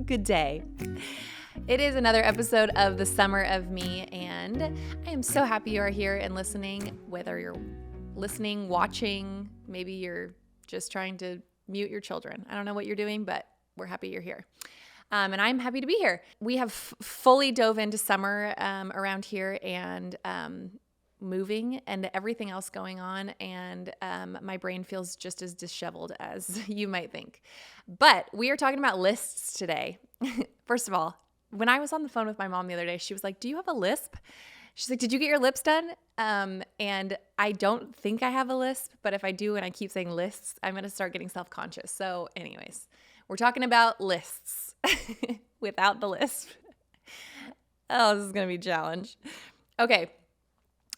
Good day. It is another episode of The Summer of Me, and I am so happy you are here and listening, whether you're listening, watching, maybe you're just trying to mute your children. I don't know what you're doing, but we're happy you're here. And I'm happy to be here. We have fully dove into summer around here and moving and everything else going on. And my brain feels just as disheveled as you might think. But we are talking about lists today. First of all, when I was on the phone with my mom the other day, she was like, "Do you have a lisp?" She's like, "Did you get your lips done?" And I don't think I have a lisp, but if I do and I keep saying lists, I'm going to start getting self-conscious. So anyways, we're talking about lists without the lisp. Oh, this is going to be a challenge. Okay.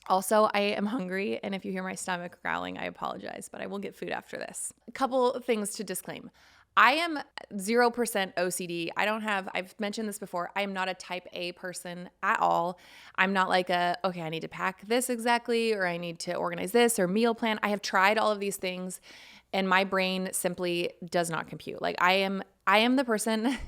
Also, I am hungry, and if you hear my stomach growling, I apologize, but I will get food after this. A couple of things to disclaim. I am 0% OCD. I've mentioned this before, I am not a type A person at all. I'm not like okay, I need to pack this exactly, or I need to organize this, or meal plan. I have tried all of these things, and my brain simply does not compute. Like I am the person...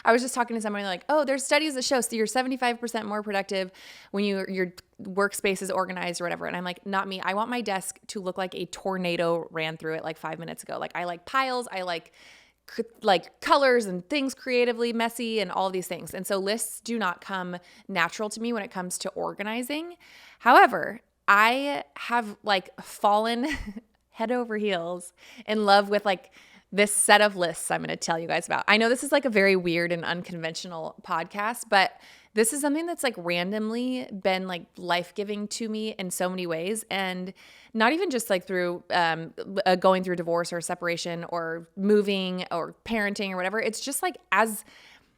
I was just talking to somebody like, "Oh, there's studies that show so you're 75% more productive when your workspace is organized or whatever." And I'm like, "Not me. I want my desk to look like a tornado ran through it like 5 minutes ago." Like I like piles, I like colors and things creatively messy and all these things. And so lists do not come natural to me when it comes to organizing. However, I have like fallen head over heels in love with like this set of lists I'm going to tell you guys about. I know this is like a very weird and unconventional podcast, but this is something that's like randomly been like life-giving to me in so many ways. And not even just like through going through divorce or separation or moving or parenting or whatever. It's just like as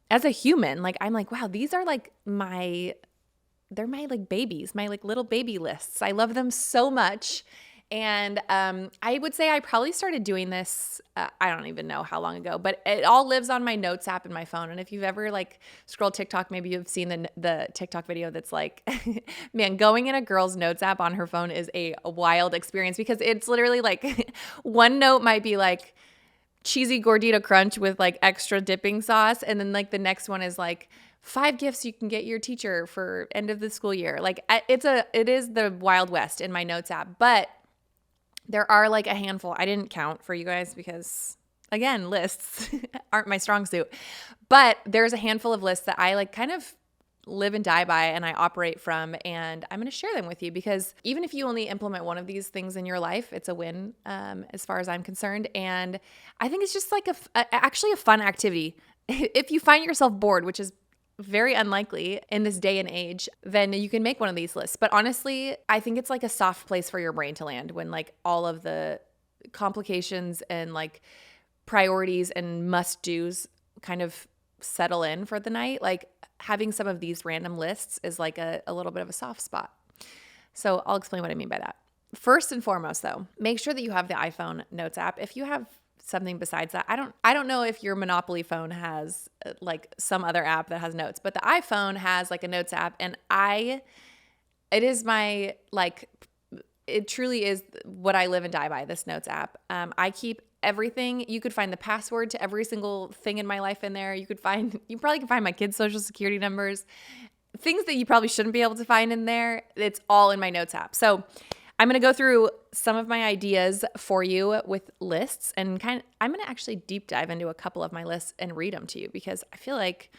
a human, like I'm like, wow, these are like they're my like babies, my like little baby lists. I love them so much. And I would say I probably started doing this, I don't even know how long ago, but it all lives on my notes app in my phone. And if you've ever like scrolled TikTok, maybe you've seen the TikTok video that's like, man, going in a girl's notes app on her phone is a wild experience because it's literally like one note might be like cheesy gordita crunch with like extra dipping sauce. And then like the next one is like 5 gifts you can get your teacher for end of the school year. Like it is the Wild West in my notes app, but there are like a handful. I didn't count for you guys because, again, lists aren't my strong suit. But there's a handful of lists that I like kind of live and die by and I operate from. And I'm going to share them with you because even if you only implement one of these things in your life, it's a win as far as I'm concerned. And I think it's just like actually a fun activity. If you find yourself bored, which is very unlikely in this day and age, then you can make one of these lists. But honestly, I think it's like a soft place for your brain to land when like all of the complications and like priorities and must-dos kind of settle in for the night. Like having some of these random lists is like a little bit of a soft spot. So I'll explain what I mean by that. First and foremost though, make sure that you have the iPhone Notes app. If you have something besides that. I don't know if your Monopoly phone has like some other app that has notes, but the iPhone has like a notes app and it is my like, it truly is what I live and die by, this notes app. I keep everything. You could find the password to every single thing in my life in there. You probably can find my kids' social security numbers, things that you probably shouldn't be able to find in there. It's all in my notes app. So I'm going to go through some of my ideas for you with lists and I'm going to actually deep dive into a couple of my lists and read them to you because I feel like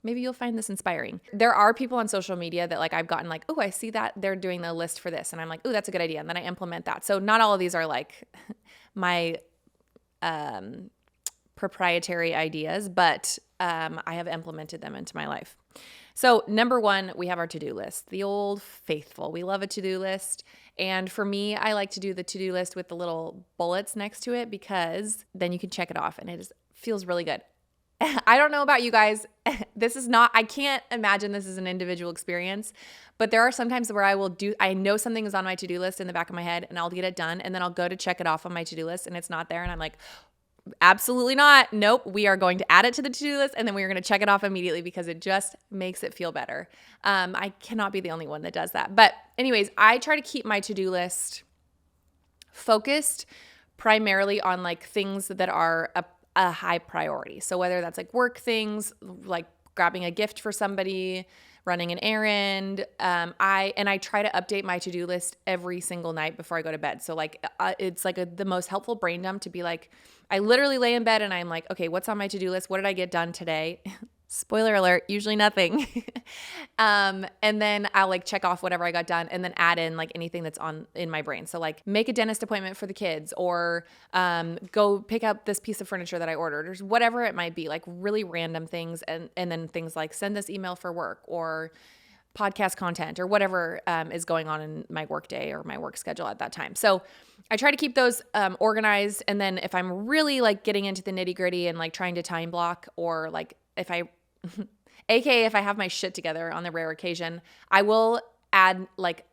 maybe you'll find this inspiring. There are people on social media that like I've gotten like, "Oh, I see that they're doing the list for this." And I'm like, "Oh, that's a good idea." And then I implement that. So not all of these are like my proprietary ideas, but I have implemented them into my life. So number 1, we have our to-do list, the old faithful. We love a to-do list. And for me, I like to do the to-do list with the little bullets next to it because then you can check it off and it feels really good. I don't know about you guys. I can't imagine this is an individual experience, but there are some times where I know something is on my to-do list in the back of my head and I'll get it done and then I'll go to check it off on my to-do list and it's not there and I'm like, absolutely not. Nope. We are going to add it to the to-do list and then we are going to check it off immediately because it just makes it feel better. I cannot be the only one that does that. But anyways, I try to keep my to-do list focused primarily on like things that are a high priority. So whether that's like work things, like grabbing a gift for somebody, running an errand, I try to update my to-do list every single night before I go to bed. So like it's like the most helpful brain dump to be like, I literally lay in bed and I'm like, okay, what's on my to-do list? What did I get done today? Spoiler alert, usually nothing. And then I'll like check off whatever I got done and then add in like anything that's on in my brain. So like make a dentist appointment for the kids, or go pick up this piece of furniture that I ordered, or whatever it might be, like really random things. And then things like send this email for work, or podcast content, or whatever is going on in my work day or my work schedule at that time. So I try to keep those organized. And then if I'm really like getting into the nitty gritty and like trying to time block, or like if I AKA if I have my shit together on the rare occasion, I will add like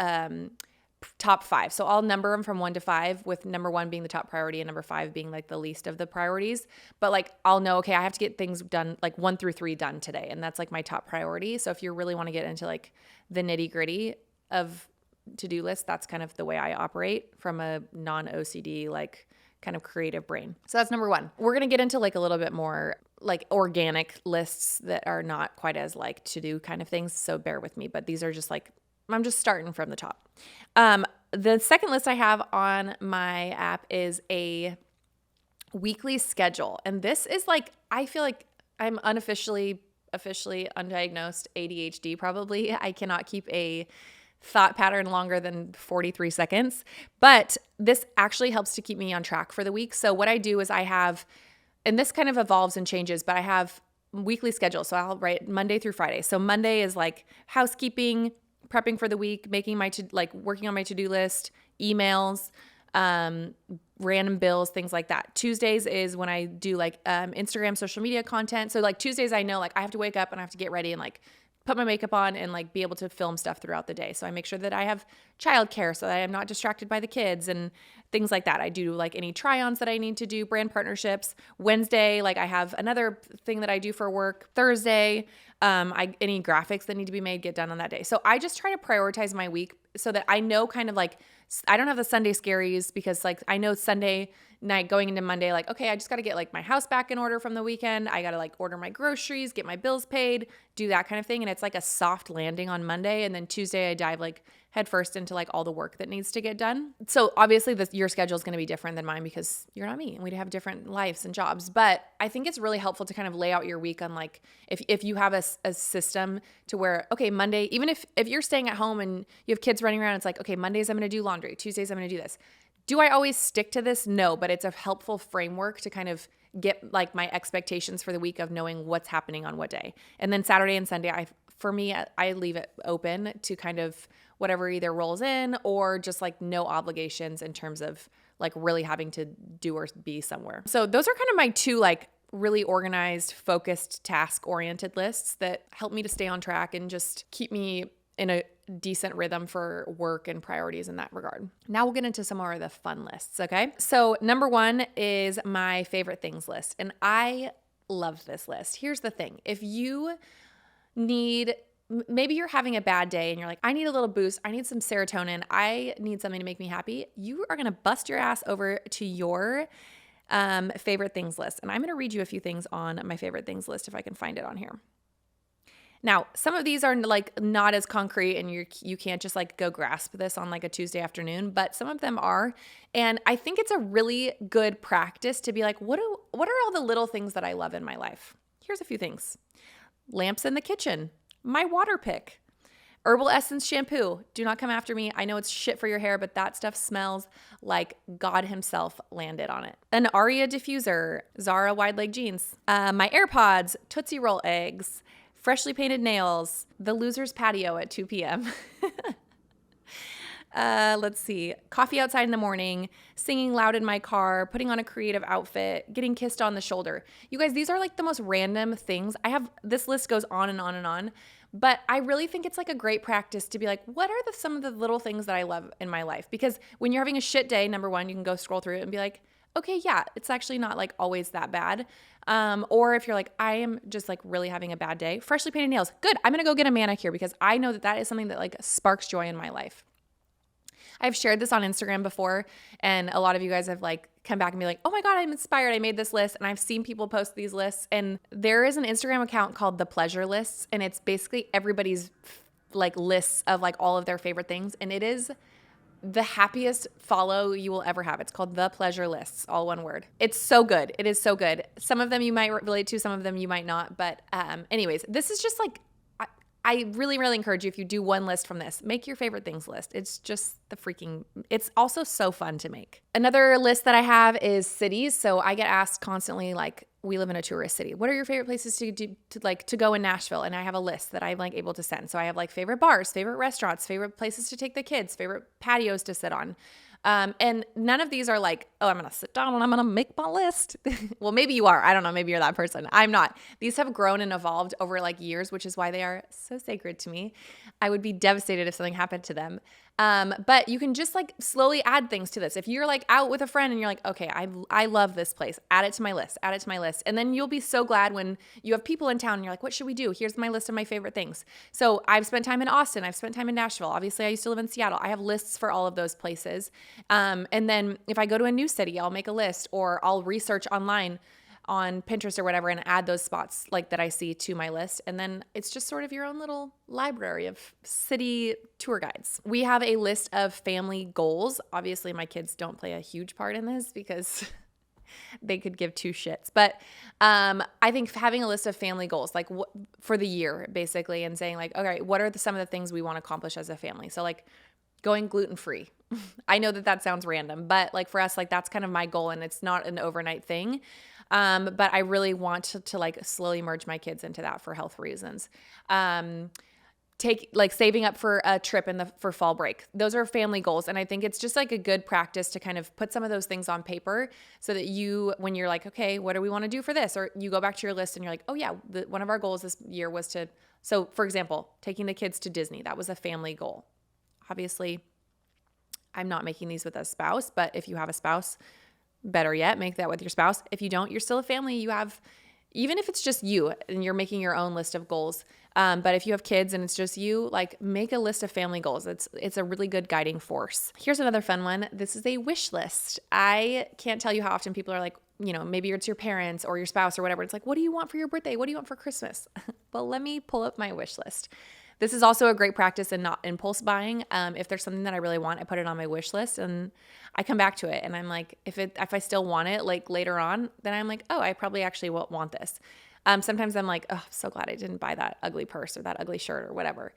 top 5. So I'll number them from 1 to 5, with number 1 being the top priority and number 5 being like the least of the priorities. But like I'll know, okay, I have to get things done like 1 through 3 done today, and that's like my top priority. So if you really want to get into like the nitty gritty of to-do lists, that's kind of the way I operate from a non-OCD like kind of creative brain. So that's number 1. We're going to get into like a little bit more like organic lists that are not quite as like to-do kind of things. So bear with me, but these are just like, I'm just starting from the top. The second list I have on my app is a weekly schedule. And this is like, I feel like I'm officially undiagnosed ADHD probably. I cannot keep a thought pattern longer than 43 seconds, but this actually helps to keep me on track for the week. So what I do is I have, and this kind of evolves and changes, but I have weekly schedule. So I'll write Monday through Friday. So Monday is like housekeeping, prepping for the week, making my working on my to-do list, emails, random bills, things like that. Tuesdays is when I do like Instagram, social media content. So like Tuesdays, I know like I have to wake up and I have to get ready and like put my makeup on and like be able to film stuff throughout the day. So I make sure that I have childcare so that I'm not distracted by the kids and things like that. I do like any try-ons that I need to do, brand partnerships. Wednesday, like I have another thing that I do for work. Thursday, any graphics that need to be made get done on that day. So I just try to prioritize my week so that I know kind of like, I don't have the Sunday scaries, because like I know Sunday night going into Monday, like, okay, I just got to get like my house back in order from the weekend. I got to like order my groceries, get my bills paid, do that kind of thing. And it's like a soft landing on Monday. And then Tuesday I dive like headfirst into like all the work that needs to get done. So obviously your schedule is going to be different than mine because you're not me and we have different lives and jobs. But I think it's really helpful to kind of lay out your week on like, if you have a system to where, okay, Monday, even if you're staying at home and you have kids running around, it's like, okay, Mondays I'm going to do laundry. Tuesdays I'm going to do this. Do I always stick to this? No, but it's a helpful framework to kind of get like my expectations for the week of knowing what's happening on what day. And then Saturday and Sunday, I leave it open to kind of whatever either rolls in, or just like no obligations in terms of like really having to do or be somewhere. So those are kind of my 2 like really organized, focused, task-oriented lists that help me to stay on track and just keep me in a decent rhythm for work and priorities in that regard. Now we'll get into some more of the fun lists, okay? So number 1 is my favorite things list. And I love this list. Here's the thing. If you maybe you're having a bad day and you're like, I need a little boost. I need some serotonin. I need something to make me happy. You are going to bust your ass over to your favorite things list. And I'm going to read you a few things on my favorite things list if I can find it on here. Now, some of these are like not as concrete and you can't just like go grasp this on like a Tuesday afternoon, but some of them are. And I think it's a really good practice to be like, what are all the little things that I love in my life? Here's a few things. Lamps in the kitchen, my water pick, herbal essence shampoo. Do not come after me. I know it's shit for your hair, but that stuff smells like God himself landed on it. An Aria diffuser, Zara wide leg jeans, my AirPods, Tootsie Roll eggs, freshly painted nails, the loser's patio at 2 p.m. Let's see. Coffee outside in the morning, singing loud in my car, putting on a creative outfit, getting kissed on the shoulder. You guys, these are like the most random things. This list goes on and on and on, but I really think it's like a great practice to be like, what are some of the little things that I love in my life? Because when you're having a shit day, number 1, you can go scroll through it and be like, okay, yeah, it's actually not like always that bad. Or if you're like, I am just like really having a bad day, freshly painted nails. Good. I'm going to go get a manicure because I know that is something that like sparks joy in my life. I've shared this on Instagram before, and a lot of you guys have like come back and be like, oh my God, I'm inspired. I made this list. And I've seen people post these lists. And there is an Instagram account called The Pleasure Lists. And it's basically everybody's like lists of like all of their favorite things. And it is the happiest follow you will ever have. It's called The Pleasure Lists, all one word. It's so good. It is so good. Some of them you might relate to, some of them you might not. But anyways, this is just like, I really, really encourage you, if you do one list from this, make your favorite things list. It's just it's also so fun to make. Another list that I have is cities. So I get asked constantly, like, we live in a tourist city. What are your favorite places to go in Nashville? And I have a list that I'm like able to send. So I have like favorite bars, favorite restaurants, favorite places to take the kids, favorite patios to sit on. And none of these are like, oh, I'm going to sit down and I'm going to make my list. Well, maybe you are. I don't know. Maybe you're that person. I'm not. These have grown and evolved over like years, which is why they are so sacred to me. I would be devastated if something happened to them. But you can just like slowly add things to this. If you're like out with a friend and you're like, okay, I love this place. Add it to my list. Add it to my list. And then you'll be so glad when you have people in town and you're like, what should we do? Here's my list of my favorite things. So I've spent time in Austin. I've spent time in Nashville. Obviously, I used to live in Seattle. I have lists for all of those places. And then if I go to a new city, I'll make a list, or I'll research online on Pinterest or whatever and add those spots like that I see to my list. And then it's just sort of your own little library of city tour guides. We have a list of family goals. Obviously, my kids don't play a huge part in this because they could give two shits. But I think having a list of family goals, like for the year, basically, and saying like, okay, what are some of the things we want to accomplish as a family? So like going gluten-free. I know that sounds random, but like for us, like that's kind of my goal, and it's not an overnight thing. But I really want to like slowly merge my kids into that for health reasons. Saving up for a trip for fall break. Those are family goals. And I think it's just like a good practice to kind of put some of those things on paper so that when you're like, okay, what do we want to do for this? Or you go back to your list and you're like, oh yeah, one of our goals this year was so for example, taking the kids to Disney. That was a family goal. Obviously, I'm not making these with a spouse, but if you have a spouse, better yet, make that with your spouse. If you don't, you're still a family. You have, even if it's just you and you're making your own list of goals. But if you have kids and it's just you, like make a list of family goals. It's a really good guiding force. Here's another fun one. This is a wish list. I can't tell you how often people are like, maybe it's your parents or your spouse or whatever. It's like, what do you want for your birthday? What do you want for Christmas? Well, let me pull up my wish list. This is also a great practice in not impulse buying. If there's something that I really want, I put it on my wish list and I come back to it. And I'm like, if I still want it, like later on, then I'm like, oh, I probably actually want this. Sometimes I'm like, oh, I'm so glad I didn't buy that ugly purse or that ugly shirt or whatever.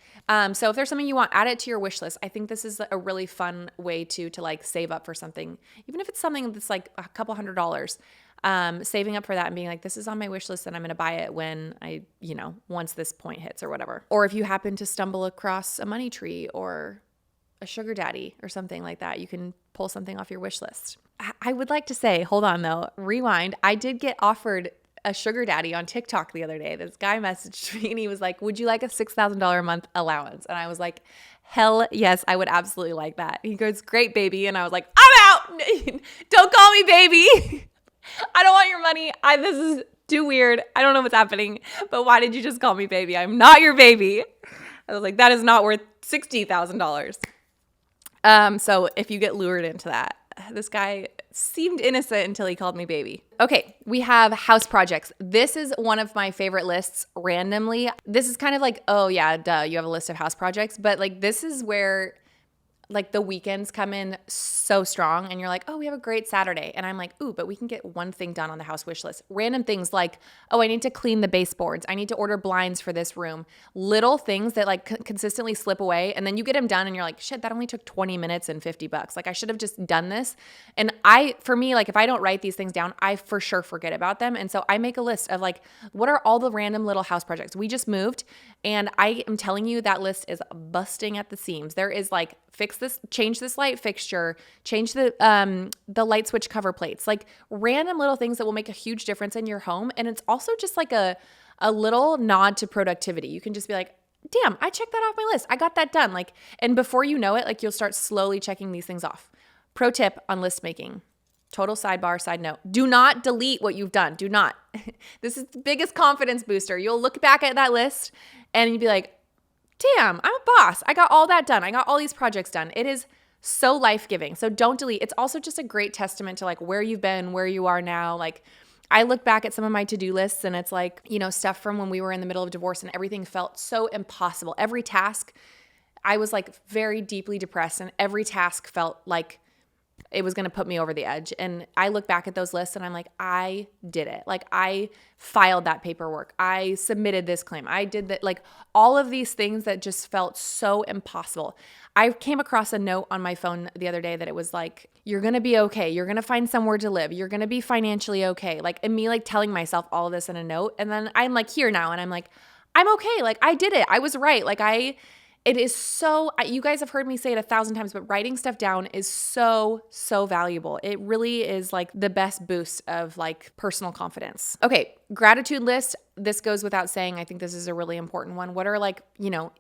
So if there's something you want, add it to your wish list. I think this is a really fun way to like save up for something, even if it's something that's like a couple $100. Saving up for that and being like, this is on my wish list and I'm going to buy it when once this point hits or whatever. Or if you happen to stumble across a money tree or a sugar daddy or something like that, you can pull something off your wish list. I would like to say, hold on though, rewind. I did get offered a sugar daddy on TikTok the other day. This guy messaged me and he was like, would you like a $6,000 a month allowance? And I was like, hell yes, I would absolutely like that. He goes, great, baby. And I was like, I'm out. Don't call me baby. I don't want your money. This is too weird. I don't know what's happening, but why did you just call me baby? I'm not your baby. I was like, that is not worth $60,000. So if you get lured into that, this guy seemed innocent until he called me baby. Okay, we have house projects. This is one of my favorite lists randomly. This is kind of like, oh yeah, duh, you have a list of house projects, but like this is where like the weekends come in so strong and you're like, oh, we have a great Saturday. And I'm like, ooh, but we can get one thing done on the house wish list. Random things like, oh, I need to clean the baseboards. I need to order blinds for this room. Little things that like consistently slip away. And then you get them done and you're like, shit, that only took 20 minutes and $50. Like I should have just done this. And for me, like if I don't write these things down, I for sure forget about them. And so I make a list of like, what are all the random little house projects? We just moved and I am telling you that list is busting at the seams. There is like, fix this, change this light fixture, change the light switch cover plates, like random little things that will make a huge difference in your home. And it's also just like a little nod to productivity. You can just be like, damn, I checked that off my list. I got that done. Like, and before you know it, like you'll start slowly checking these things off. Pro tip on list making. Total sidebar, side note. Do not delete what you've done. Do not. This is the biggest confidence booster. You'll look back at that list and you'll be like, damn, I'm a boss. I got all that done. I got all these projects done. It is so life-giving. So don't delete. It's also just a great testament to like where you've been, where you are now. Like I look back at some of my to-do lists and it's like, stuff from when we were in the middle of divorce and everything felt so impossible. Every task, I was like very deeply depressed and every task felt like it was going to put me over the edge. And I look back at those lists and I'm like, I did it. Like I filed that paperwork. I submitted this claim. I did that. Like all of these things that just felt so impossible. I came across a note on my phone the other day that it was like, you're going to be okay. You're going to find somewhere to live. You're going to be financially okay. Like, and me like telling myself all of this in a note. And then I'm like here now and I'm like, I'm okay. Like I did it. I was right. Like it is so, you guys have heard me say it 1,000 times, but writing stuff down is so, so valuable. It really is like the best boost of like personal confidence. Okay, gratitude list. This goes without saying. I think this is a really important one. What are like,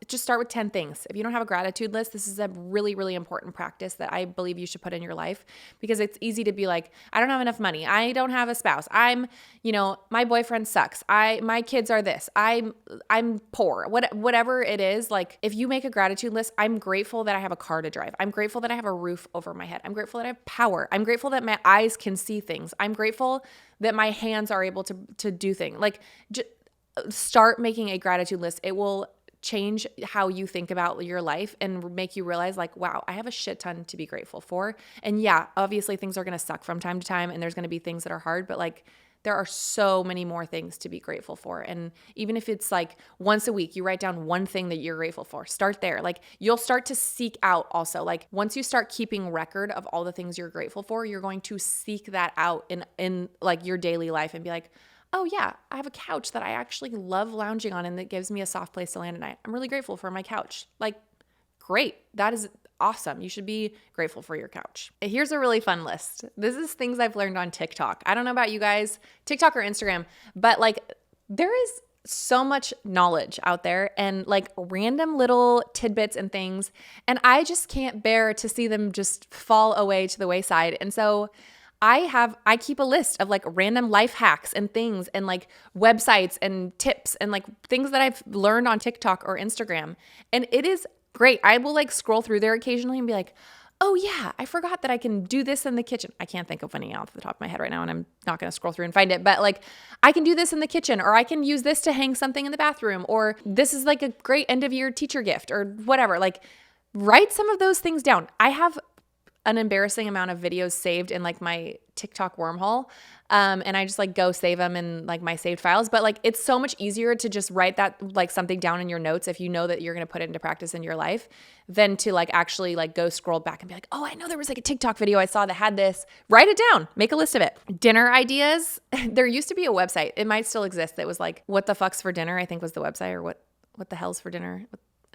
just start with 10 things. If you don't have a gratitude list, this is a really, really important practice that I believe you should put in your life because it's easy to be like, I don't have enough money. I don't have a spouse. My boyfriend sucks. My kids are this. I'm poor. Whatever it is, like if you make a gratitude list, I'm grateful that I have a car to drive. I'm grateful that I have a roof over my head. I'm grateful that I have power. I'm grateful that my eyes can see things. I'm grateful that my hands are able to do things. Like start making a gratitude list. It will change how you think about your life and make you realize like, wow, I have a shit ton to be grateful for. And yeah, obviously things are going to suck from time to time and there's going to be things that are hard, but like there are so many more things to be grateful for. And even if it's like once a week, you write down one thing that you're grateful for, start there. Like you'll start to seek out also, like once you start keeping record of all the things you're grateful for, you're going to seek that out in like your daily life and be like, oh yeah, I have a couch that I actually love lounging on and that gives me a soft place to land at night. I'm really grateful for my couch. Like, great. That is awesome. You should be grateful for your couch. Here's a really fun list. This is things I've learned on TikTok. I don't know about you guys, TikTok or Instagram, but like there is so much knowledge out there and like random little tidbits and things. And I just can't bear to see them just fall away to the wayside. And so I keep a list of like random life hacks and things and like websites and tips and like things that I've learned on TikTok or Instagram. And it is great. I will like scroll through there occasionally and be like, oh yeah, I forgot that I can do this in the kitchen. I can't think of any off the top of my head right now and I'm not going to scroll through and find it, but like I can do this in the kitchen or I can use this to hang something in the bathroom or this is like a great end of year teacher gift or whatever. Like write some of those things down. I have an embarrassing amount of videos saved in like my TikTok wormhole. And I just like go save them in like my saved files. But like, it's so much easier to just write that like something down in your notes if you know that you're going to put it into practice in your life than to like actually like go scroll back and be like, oh, I know there was like a TikTok video I saw that had this. Write it down, make a list of it. Dinner ideas. There used to be a website. It might still exist. That was like, what the fuck's for dinner, I think was the website, or what the hell's for dinner.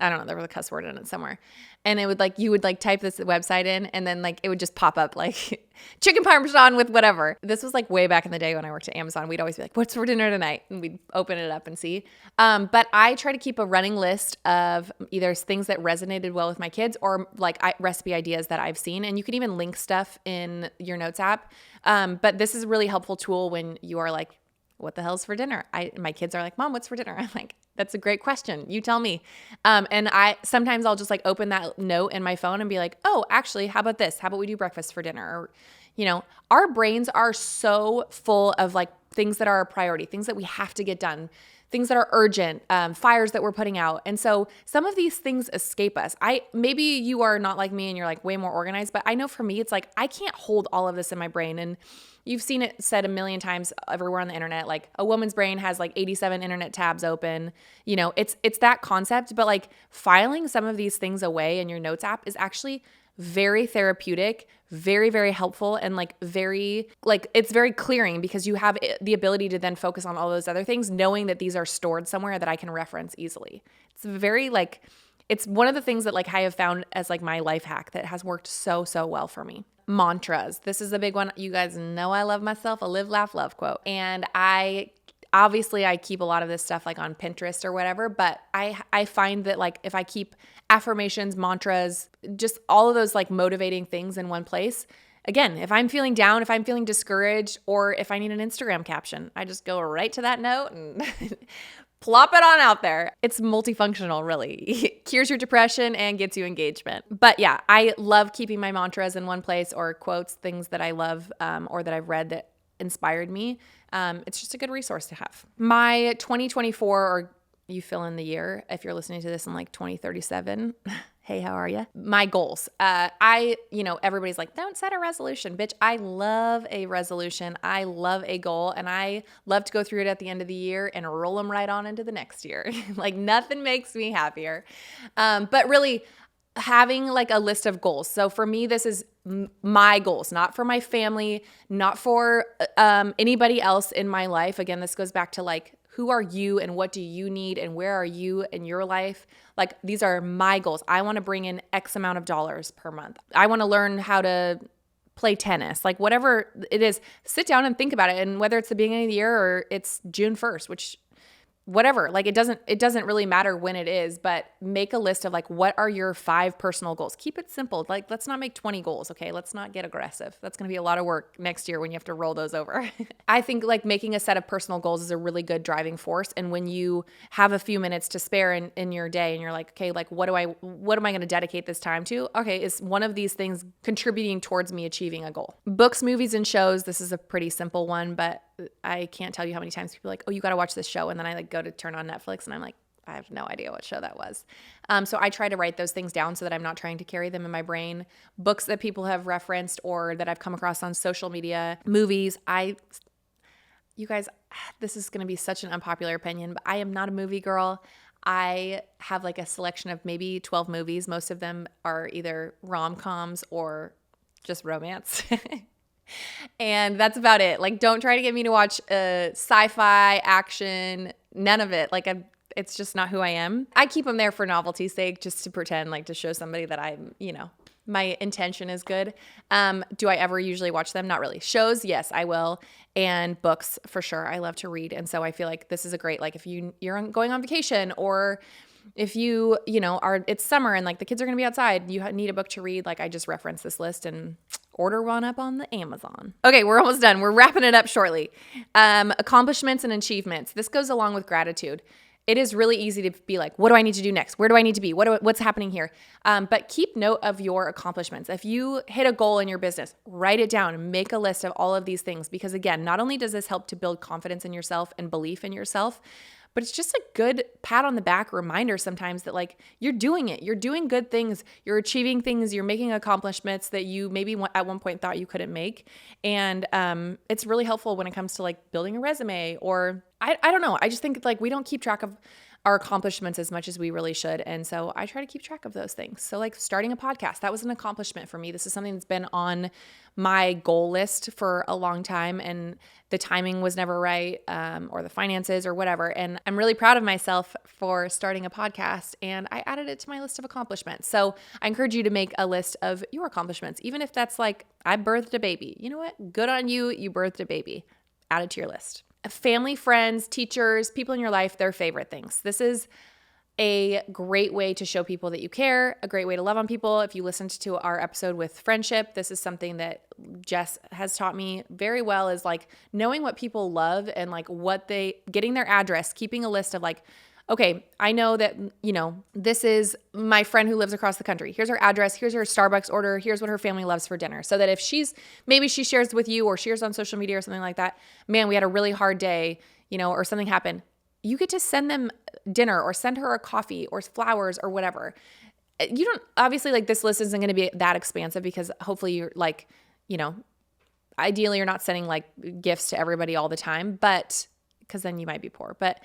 I don't know, there was a cuss word in it somewhere. And it would like, you would like type this website in and then like it would just pop up like chicken parmesan with whatever. This was like way back in the day when I worked at Amazon. We'd always be like, what's for dinner tonight? And we'd open it up and see. But I try to keep a running list of either things that resonated well with my kids or like recipe ideas that I've seen. And you can even link stuff in your notes app. But this is a really helpful tool when you are like, what the hell's for dinner? My kids are like, Mom, what's for dinner? I'm like, that's a great question. You tell me. And sometimes I'll just like open that note in my phone and be like, oh, actually, how about this? How about we do breakfast for dinner? Or, our brains are so full of like things that are a priority, things that we have to get done, things that are urgent, fires that we're putting out. And so some of these things escape us. Maybe you are not like me and you're like way more organized, but I know for me, it's like, I can't hold all of this in my brain. And you've seen it said a million times everywhere on the internet, like a woman's brain has like 87 internet tabs open. It's that concept, but like filing some of these things away in your notes app is actually very therapeutic, very, very helpful, and like it's very clearing because you have the ability to then focus on all those other things, knowing that these are stored somewhere that I can reference easily. It's very like, it's one of the things that like I have found as like my life hack that has worked so, so well for me. Mantras. This is a big one. You guys know I love myself a live, laugh, love quote. And I keep a lot of this stuff like on Pinterest or whatever, but I find that like if I keep affirmations, mantras, just all of those like motivating things in one place, again, if I'm feeling down, if I'm feeling discouraged, or if I need an Instagram caption, I just go right to that note and plop it on out there. It's multifunctional, really. Cures your depression and gets you engagement. But yeah, I love keeping my mantras in one place or quotes, things that I love or that I've read that inspired me. It's just a good resource to have. My 2024, or you fill in the year if you're listening to this in like 2037. Hey, how are you? My goals. Everybody's like, don't set a resolution. Bitch, I love a resolution. I love a goal. And I love to go through it at the end of the year and roll them right on into the next year. Like nothing makes me happier. But really having like a list of goals. So for me, this is my goals, not for my family, not for anybody else in my life. Again, this goes back to like, who are you and what do you need and where are you in your life? Like these are my goals. I want to bring in X amount of dollars per month. I want to learn how to play tennis, like whatever it is, sit down and think about it. And whether it's the beginning of the year or it's June 1st, which whatever, like it doesn't really matter when it is, but make a list of like, what are your 5 personal goals? Keep it simple. Like, let's not make 20 goals. Okay. Let's not get aggressive. That's going to be a lot of work next year when you have to roll those over. I think like making a set of personal goals is a really good driving force. And when you have a few minutes to spare in your day and you're like, okay, like what am I going to dedicate this time to? Okay. Is one of these things contributing towards me achieving a goal? Books, movies, and shows. This is a pretty simple one, but I can't tell you how many times people are like, oh, you got to watch this show. And then I like go to turn on Netflix and I'm like, I have no idea what show that was. So I try to write those things down so that I'm not trying to carry them in my brain. Books that people have referenced or that I've come across on social media, movies. You guys, this is going to be such an unpopular opinion, but I am not a movie girl. I have like a selection of maybe 12 movies. Most of them are either rom-coms or just romance. And that's about it. Like, don't try to get me to watch sci-fi, action, none of it. Like, it's just not who I am. I keep them there for novelty's sake, just to pretend, like to show somebody that I'm, my intention is good. Do I ever usually watch them? Not really. Shows, yes, I will. And books, for sure. I love to read. And so I feel like this is a great, like if you're going on vacation or if it's summer and like the kids are going to be outside, you need a book to read. Like I just reference this list and order one up on the Amazon. Okay, we're almost done. We're wrapping it up shortly. Accomplishments and achievements. This goes along with gratitude. It is really easy to be like, what do I need to do next? Where do I need to be? What's happening here? But keep note of your accomplishments. If you hit a goal in your business, write it down and make a list of all of these things. Because again, not only does this help to build confidence in yourself and belief in yourself, but it's just a good pat on the back reminder sometimes that like you're doing it. You're doing good things. You're achieving things. You're making accomplishments that you maybe at one point thought you couldn't make. And it's really helpful when it comes to like building a resume or I don't know. I just think like we don't keep track of our accomplishments as much as we really should. And so I try to keep track of those things. So like starting a podcast, that was an accomplishment for me. This is something that's been on my goal list for a long time and the timing was never right or the finances or whatever. And I'm really proud of myself for starting a podcast and I added it to my list of accomplishments. So I encourage you to make a list of your accomplishments, even if that's like, I birthed a baby. You know what? Good on you. You birthed a baby. Add it to your list. Family, friends, teachers, people in your life, their favorite things. This is a great way to show people that you care, a great way to love on people. If you listened to our episode with friendship, this is something that Jess has taught me very well is like knowing what people love and like getting their address, keeping a list of like, okay, I know that, this is my friend who lives across the country. Here's her address. Here's her Starbucks order. Here's what her family loves for dinner. So that if maybe she shares with you or shares on social media or something like that, man, we had a really hard day, or something happened. You get to send them dinner or send her a coffee or flowers or whatever. You don't, obviously like this list isn't going to be that expansive because hopefully you're like, ideally you're not sending like gifts to everybody all the time, but because then you might be poor. But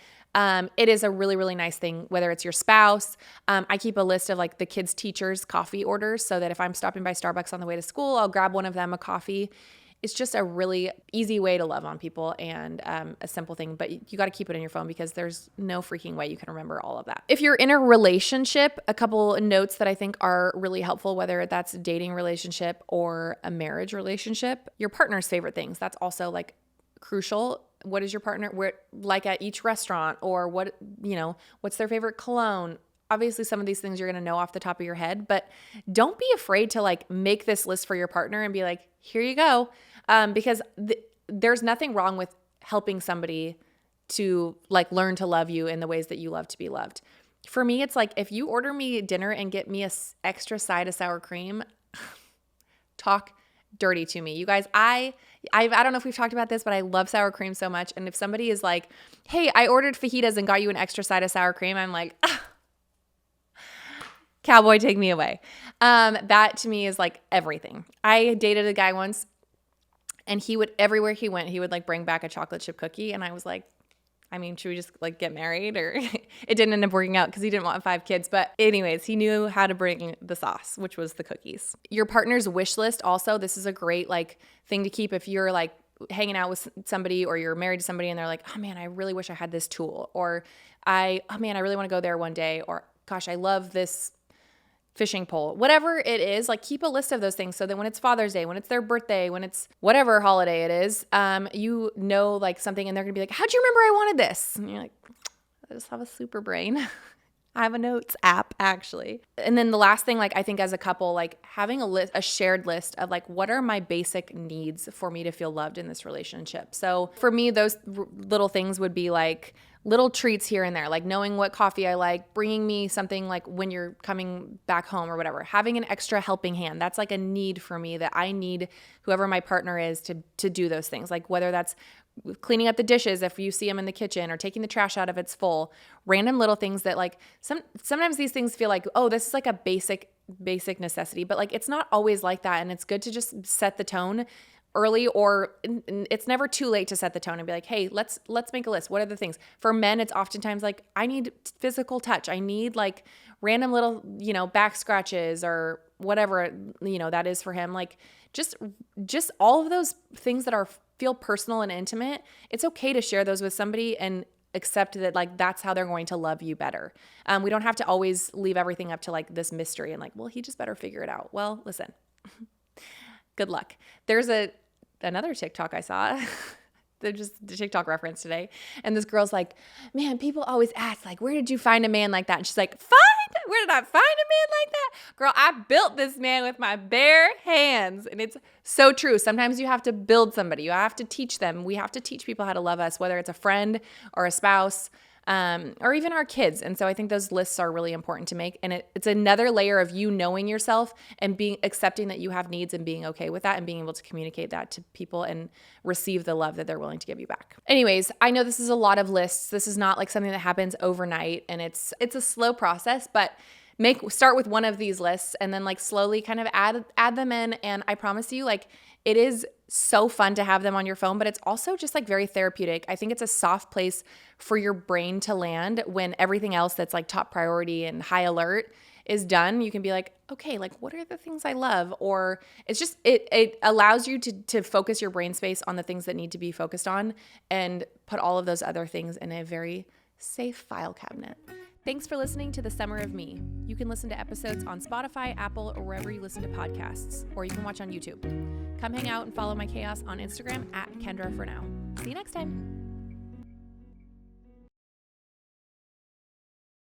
it is a really, really nice thing, whether it's your spouse. I keep a list of like the kids' teachers' coffee orders so that if I'm stopping by Starbucks on the way to school, I'll grab one of them a coffee. It's just a really easy way to love on people and a simple thing, but you got to keep it in your phone because there's no freaking way you can remember all of that. If you're in a relationship, a couple notes that I think are really helpful, whether that's a dating relationship or a marriage relationship, your partner's favorite things. That's also like crucial. What is your partner like at each restaurant or what's their favorite cologne? Obviously, some of these things you're going to know off the top of your head, but don't be afraid to like make this list for your partner and be like, here you go. Because there's nothing wrong with helping somebody to like learn to love you in the ways that you love to be loved. For me, it's like if you order me dinner and get me a extra side of sour cream, talk dirty to me. You guys, I don't know if we've talked about this, but I love sour cream so much. And if somebody is like, hey, I ordered fajitas and got you an extra side of sour cream, I'm like, cowboy, take me away. That to me is like everything. I dated a guy once and he would, everywhere he went, he would like bring back a chocolate chip cookie. And I was like, I mean, should we just like get married? Or it didn't end up working out because he didn't want 5 kids. But anyways, he knew how to bring the sauce, which was the cookies. Your partner's wish list also, this is a great like thing to keep if you're like hanging out with somebody or you're married to somebody and they're like, oh man, I really wish I had this tool. Or I really want to go there one day. Or gosh, I love this fishing pole, whatever it is, like keep a list of those things so that when it's Father's Day, when it's their birthday, when it's whatever holiday it is, you know, like something and they're gonna be like, how'd you remember I wanted this? And you're like, I just have a super brain. I have a notes app actually. And then the last thing, like I think as a couple, like having a shared list of like, what are my basic needs for me to feel loved in this relationship? So for me, those little things would be like little treats here and there, like knowing what coffee I like, bringing me something like when you're coming back home or whatever, having an extra helping hand. That's like a need for me that I need whoever my partner is to do those things. Like whether that's cleaning up the dishes if you see them in the kitchen or taking the trash out if it's full, random little things that like sometimes these things feel like, oh, this is like a basic necessity, but like it's not always like that. And it's good to just set the tone early, or it's never too late to set the tone and be like, hey, let's make a list. What are the things? For men, it's oftentimes like, I need physical touch. I need like random little, back scratches or whatever, that is for him. Like just all of those things that feel personal and intimate. It's okay to share those with somebody and accept that like that's how they're going to love you better. We don't have to always leave everything up to like this mystery and like, well, he just better figure it out. Well, listen, good luck. There's another TikTok I saw. They're just the TikTok reference today. And this girl's like, man, people always ask like, where did you find a man like that? And she's like, where did I find a man like that? Girl, I built this man with my bare hands. And it's so true. Sometimes you have to build somebody. You have to teach them. We have to teach people how to love us, whether it's a friend or a spouse, or even our kids. And so I think those lists are really important to make. And it's another layer of you knowing yourself and accepting that you have needs and being okay with that and being able to communicate that to people and receive the love that they're willing to give you back. Anyways, I know this is a lot of lists. This is not like something that happens overnight, and it's a slow process, but start with one of these lists and then like slowly kind of add them in. And I promise you, like, it is so fun to have them on your phone, but it's also just like very therapeutic. I think it's a soft place for your brain to land when everything else that's like top priority and high alert is done. You can be like, okay, like what are the things I love? Or it's just, it allows you to focus your brain space on the things that need to be focused on and put all of those other things in a very safe file cabinet. Thanks for listening to The Summer of Me. You can listen to episodes on Spotify, Apple, or wherever you listen to podcasts, or you can watch on YouTube. Come hang out and follow my chaos on Instagram @KendraForNow. See you next time.